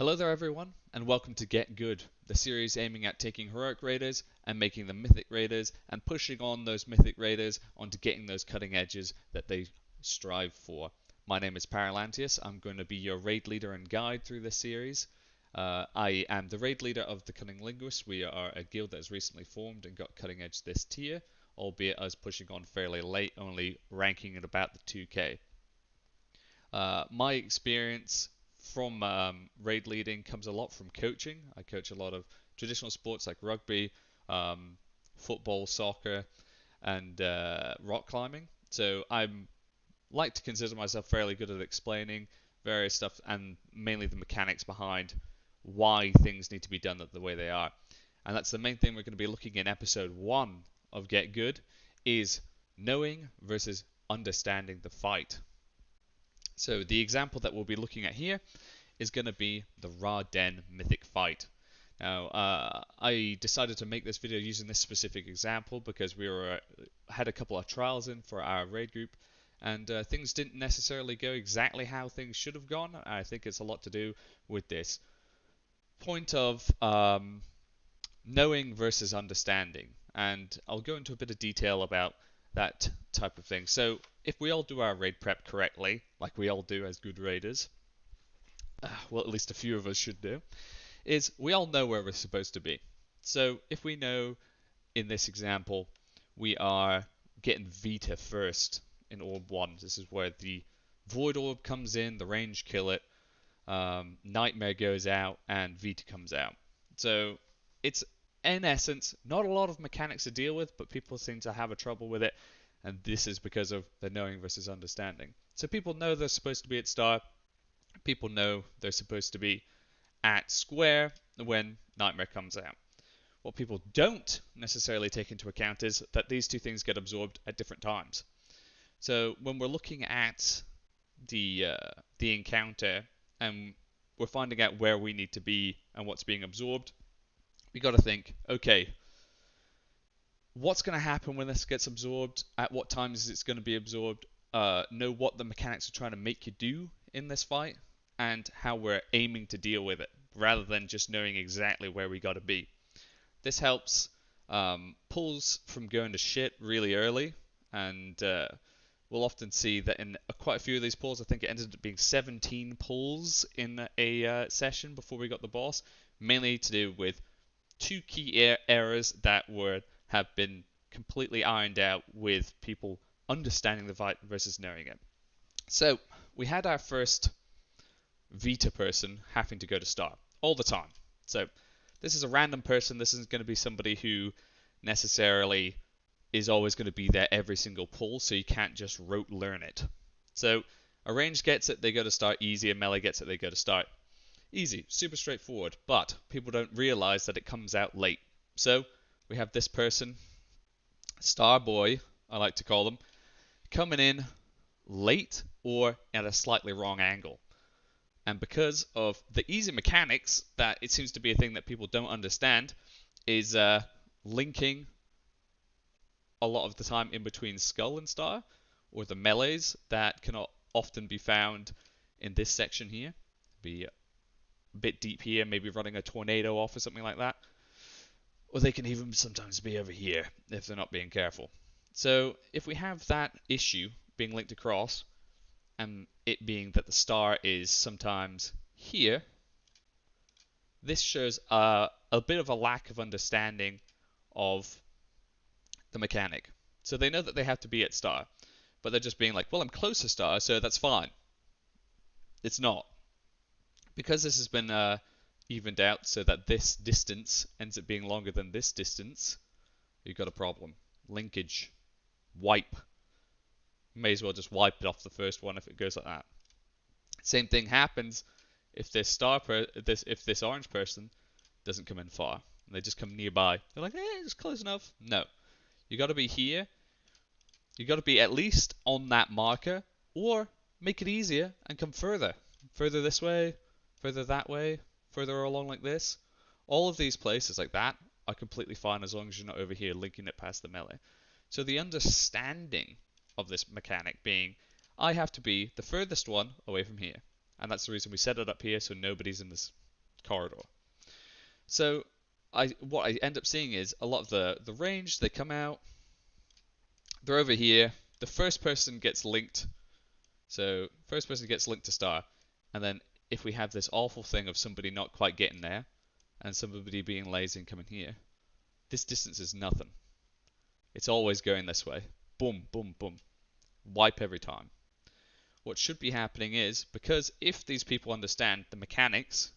Hello there everyone, and welcome to Get Good, the series aiming at taking heroic raiders and making them mythic raiders and pushing on those mythic raiders onto getting those cutting edges that they strive for. My name is Paralantius. I'm going to be your raid leader and guide through this series. I am the raid leader of the Cunning Linguists. We are a guild that has recently formed and got cutting edge this tier, albeit us pushing on fairly late, only ranking at about the 2k. My experience from raid leading comes a lot from coaching. I coach a lot of traditional sports like rugby, football, soccer, and rock climbing. So I like to consider myself fairly good at explaining various stuff and mainly the mechanics behind why things need to be done the way they are. And that's the main thing we're going to be looking in episode 1 of Get Good is knowing versus understanding the fight. So the example that we'll be looking at here is going to be the Ra-Den mythic fight. Now, I decided to make this video using this specific example because we had a couple of trials in for our raid group, and things didn't necessarily go exactly how things should have gone. I think it's a lot to do with this point of knowing versus understanding, and I'll go into a bit of detail about that type of thing. So if we all do our raid prep correctly, like we all do as good raiders, well, at least a few of us should do, is we all know where we're supposed to be. So if we know, in this example, we are getting Vita first in Orb 1. This is where the Void Orb comes in, the range kill it, Nightmare goes out, and Vita comes out. So it's, in essence, not a lot of mechanics to deal with, but people seem to have a trouble with it, and this is because of the knowing versus understanding. So people know they're supposed to be at star, people know they're supposed to be at square when Nightmare comes out. What people don't necessarily take into account is that these two things get absorbed at different times. So when we're looking at the encounter and we're finding out where we need to be and what's being absorbed, we got to think, okay, what's going to happen when this gets absorbed? At what times is it going to be absorbed? Know what the mechanics are trying to make you do in this fight and how we're aiming to deal with it, rather than just knowing exactly where we got to be. This helps pulls from going to shit really early, and we'll often see that in quite a few of these pulls, I think it ended up being 17 pulls in a session before we got the boss, mainly to do with two key errors that have been completely ironed out with people understanding the fight versus knowing it. So we had our first Vita person having to go to star all the time. So this is a random person. This isn't going to be somebody who necessarily is always going to be there every single pull, so you can't just rote learn it. So a range gets it, they go to start easy. A melee gets it, they go to start easy. Super straightforward, but people don't realize that it comes out late. So we have this person, Star Boy, I like to call them, coming in late or at a slightly wrong angle. And because of the easy mechanics, that it seems to be a thing that people don't understand, is linking a lot of the time in between Skull and Star, or the melees that can often be found in this section here. Be a bit deep here, maybe running a tornado off or something like that. Or they can even sometimes be over here if they're not being careful. So if we have that issue being linked across, and it being that the star is sometimes here, this shows a bit of a lack of understanding of the mechanic. So they know that they have to be at star, but they're just being like, well, I'm close to star, so that's fine. It's not. Because this has been evened out so that this distance ends up being longer than this distance, you've got a problem. Linkage. Wipe. May as well just wipe it off the first one if it goes like that. Same thing happens if this orange person doesn't come in far. They just come nearby. They're like, it's close enough. No. You got to be here. You got to be at least on that marker, or make it easier and come further. Further this way, further that way, further along like this. All of these places like that are completely fine as long as you're not over here linking it past the melee. So the understanding of this mechanic being, I have to be the furthest one away from here. And that's the reason we set it up here, so nobody's in this corridor. So what I end up seeing is a lot of the range, they come out, they're over here, the first person gets linked, so first person gets linked to star, and then if we have this awful thing of somebody not quite getting there, and somebody being lazy and coming here, this distance is nothing. It's always going this way. Boom, boom, boom. Wipe every time. What should be happening is, because if these people understand the mechanics,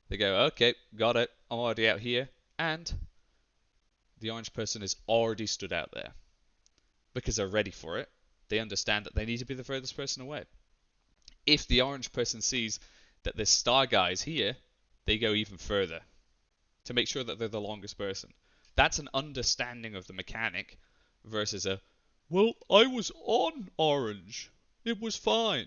they go, okay, got it, I'm already out here, and the orange person is already stood out there. Because they're ready for it, they understand that they need to be the furthest person away. If the orange person sees that this star guy is here, they go even further to make sure that they're the longest person. That's an understanding of the mechanic versus a, well, I was on orange. It was fine.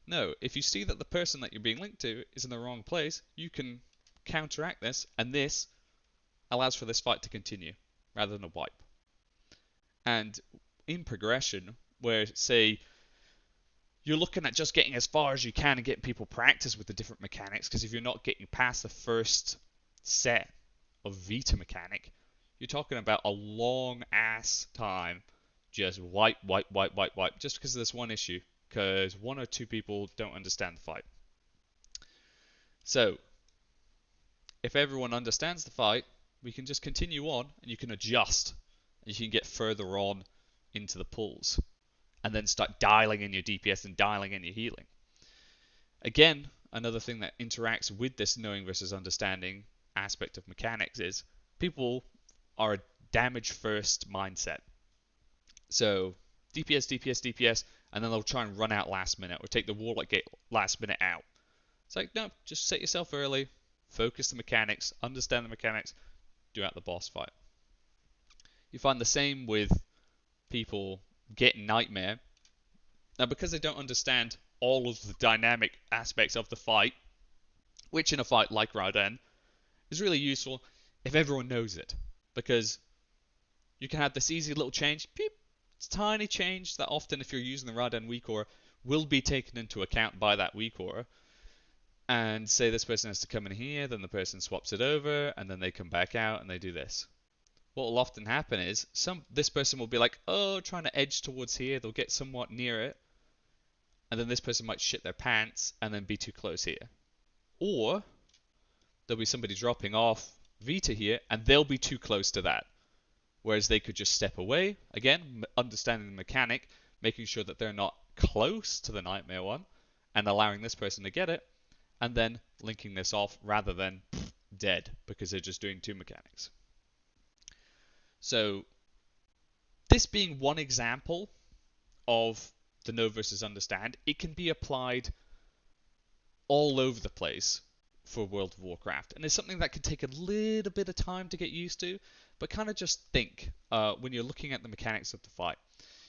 No, if you see that the person that you're being linked to is in the wrong place, you can counteract this, and this allows for this fight to continue rather than a wipe. And in progression, where, say, you're looking at just getting as far as you can and getting people practice with the different mechanics, because if you're not getting past the first set of Vita mechanic, you're talking about a long ass time just wipe, just because of this one issue, because one or two people don't understand the fight. So, if everyone understands the fight, we can just continue on, and you can adjust, and you can get further on into the pulls, and then start dialing in your DPS and dialing in your healing. Again, another thing that interacts with this knowing versus understanding aspect of mechanics is people are a damage first mindset. So DPS, and then they'll try and run out last minute, or take the Warlock gate last minute out. It's like, no, just set yourself early, focus the mechanics, understand the mechanics, do out the boss fight. You find the same with people getting Nightmare. Now, because they don't understand all of the dynamic aspects of the fight, which in a fight like Raiden is really useful if everyone knows it, because you can have this easy little change, peep, it's a tiny change that often, if you're using the Raiden weak aura, will be taken into account by that weak aura. And say this person has to come in here, then the person swaps it over, and then they come back out and they do this. What will often happen is this person will be like, oh, trying to edge towards here, they'll get somewhat near it, and then this person might shit their pants and then be too close here. Or there'll be somebody dropping off Vita here, and they'll be too close to that. Whereas they could just step away, again, understanding the mechanic, making sure that they're not close to the Nightmare one, and allowing this person to get it, and then linking this off rather than dead, because they're just doing two mechanics. So, this being one example of the know versus understand, it can be applied all over the place for World of Warcraft, and it's something that can take a little bit of time to get used to, but kind of just think when you're looking at the mechanics of the fight.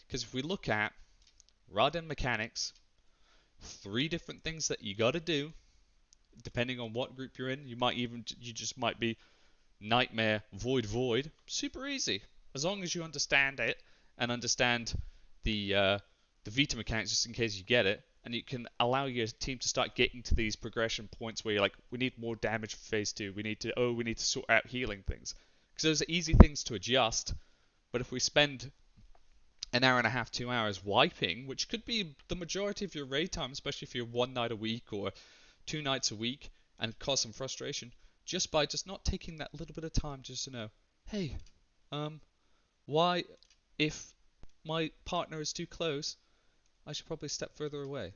Because if we look at Raiden mechanics, 3 different things that you got to do, depending on what group you're in. You just might be Nightmare, Void, super easy, as long as you understand it and understand the Vita mechanics, just in case you get it, and you can allow your team to start getting to these progression points where you're like, we need more damage for phase 2, we need to sort out healing things, because those are easy things to adjust. But if we spend an hour and a half, 2 hours wiping, which could be the majority of your raid time, especially if you're 1 night a week or 2 nights a week, and cause some frustration just by just not taking that little bit of time just to know, hey, why, if my partner is too close, I should probably step further away.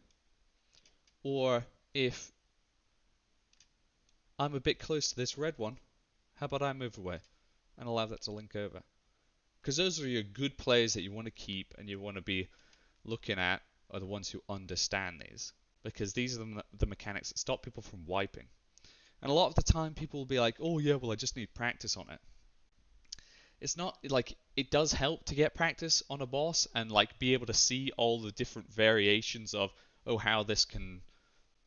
Or if I'm a bit close to this red one, how about I move away and allow that to link over? Because those are your good players that you want to keep and you want to be looking at, are the ones who understand these. Because these are the mechanics that stop people from wiping. And a lot of the time people will be like, oh yeah, well I just need practice on it. It's not like, it does help to get practice on a boss and like be able to see all the different variations of, oh, how this can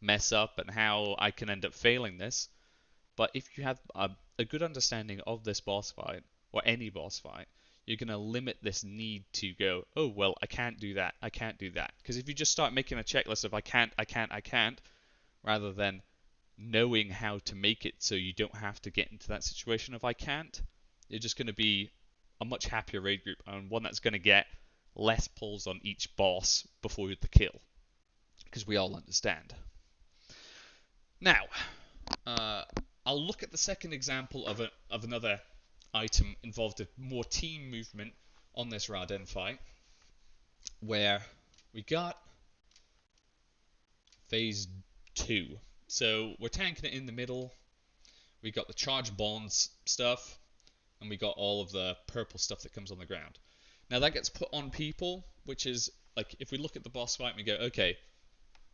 mess up and how I can end up failing this. But if you have a good understanding of this boss fight, or any boss fight, you're going to limit this need to go, oh, well, I can't do that, Because if you just start making a checklist of I can't, rather than knowing how to make it so you don't have to get into that situation of I can't. You're just going to be a much happier raid group and one that's going to get less pulls on each boss before the kill, because we all understand. Now, I'll look at the second example of another item involved with more team movement on this Raden fight, where we got phase 2. So we're tanking it in the middle. We got the charge bonds stuff, and we got all of the purple stuff that comes on the ground. Now that gets put on people, which is like if we look at the boss fight and we go, okay,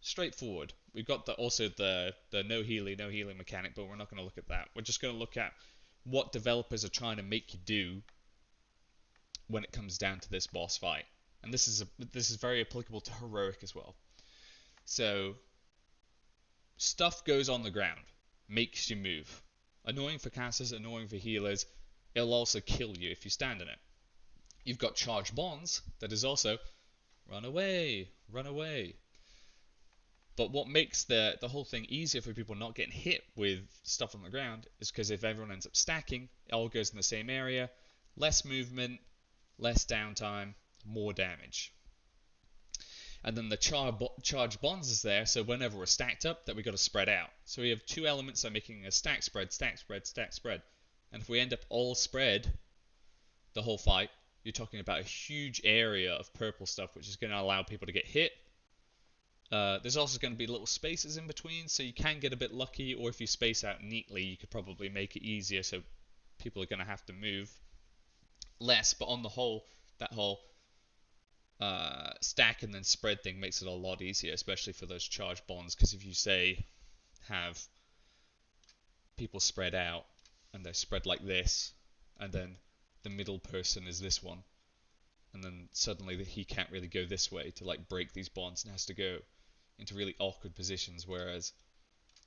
straightforward. We've got also the no healing mechanic, but we're not going to look at that. We're just going to look at what developers are trying to make you do when it comes down to this boss fight. And this is very applicable to heroic as well. So stuff goes on the ground, makes you move. Annoying for casters, annoying for healers. It'll also kill you if you stand in it. You've got charge bonds that is also run away, run away. But what makes the whole thing easier for people not getting hit with stuff on the ground is because if everyone ends up stacking, it all goes in the same area, less movement, less downtime, more damage. And then the charge bonds is there, so whenever we're stacked up, that we got to spread out. So we have two elements that are making a stack spread, stack spread, stack spread. And if we end up all spread the whole fight, you're talking about a huge area of purple stuff, which is going to allow people to get hit. There's also going to be little spaces in between, so you can get a bit lucky, or if you space out neatly, you could probably make it easier, so people are going to have to move less. But on the whole, that whole stack and then spread thing makes it a lot easier, especially for those charge bonds, because if you say have people spread out and they're spread like this, and then the middle person is this one, and then suddenly he can't really go this way to like break these bonds and has to go into really awkward positions, whereas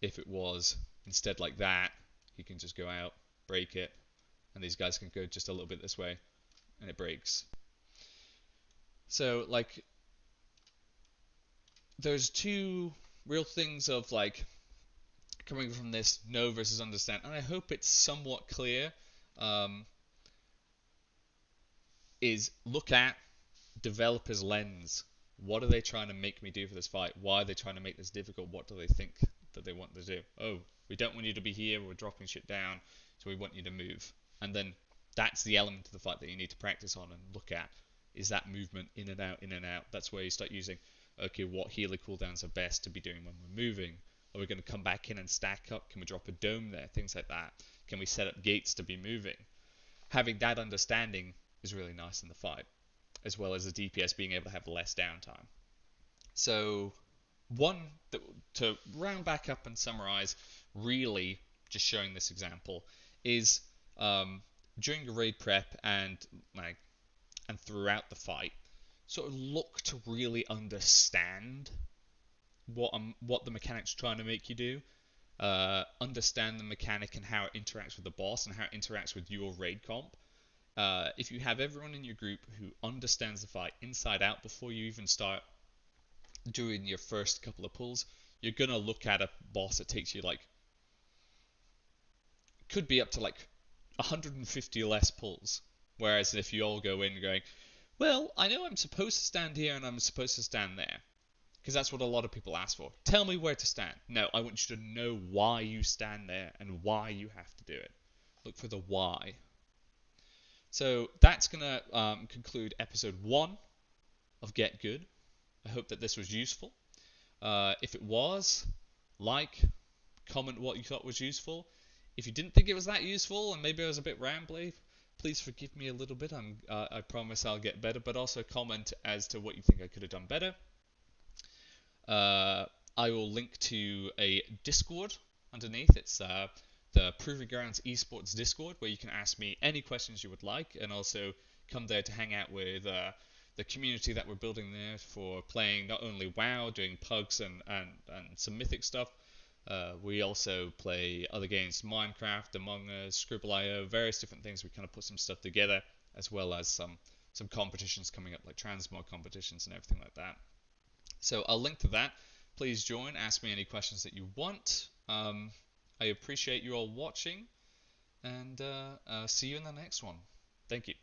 if it was instead like that, he can just go out, break it, and these guys can go just a little bit this way and it breaks. So like there's two real things of like coming from this know versus understand, and I hope it's somewhat clear. Is look at developers' lens. What are they trying to make me do for this fight? Why are they trying to make this difficult? What do they think that they want to do? Oh, we don't want you to be here, we're dropping shit down, so we want you to move. And then that's the element of the fight that you need to practice on and look at. Is that movement in and out, in and out? That's where you start using, okay, what healer cooldowns are best to be doing when we're moving? Are we going to come back in and stack up? Can we drop a dome there? Things like that. Can we set up gates to be moving? Having that understanding is really nice in the fight, as well as the DPS being able to have less downtime. So to round back up and summarize, really just showing this example, is during your raid prep and throughout the fight, sort of look to really understand what the mechanic's trying to make you do. Understand the mechanic and how it interacts with the boss and how it interacts with your raid comp. If you have everyone in your group who understands the fight inside out before you even start doing your first couple of pulls, you're going to look at a boss that takes you like, could be up to like 150 less pulls. Whereas if you all go in going, well, I know I'm supposed to stand here and I'm supposed to stand there, because that's what a lot of people ask for. Tell me where to stand. No, I want you to know why you stand there and why you have to do it. Look for the why. So that's going to conclude episode 1 of Get Good. I hope that this was useful. If it was, comment what you thought was useful. If you didn't think it was that useful and maybe I was a bit rambly, please forgive me a little bit. I promise I'll get better, but also comment as to what you think I could have done better. I will link to a Discord underneath. It's the Proving Grounds Esports Discord, where you can ask me any questions you would like, and also come there to hang out with the community that we're building there for playing not only WoW, doing pugs and some Mythic stuff. We also play other games, Minecraft, Among Us, Scribble.io, various different things. We kind of put some stuff together, as well as some competitions coming up, like transmog competitions and everything like that. So I'll link to that. Please join, ask me any questions that you want, Um, I appreciate you all watching, and see you in the next one. Thank you.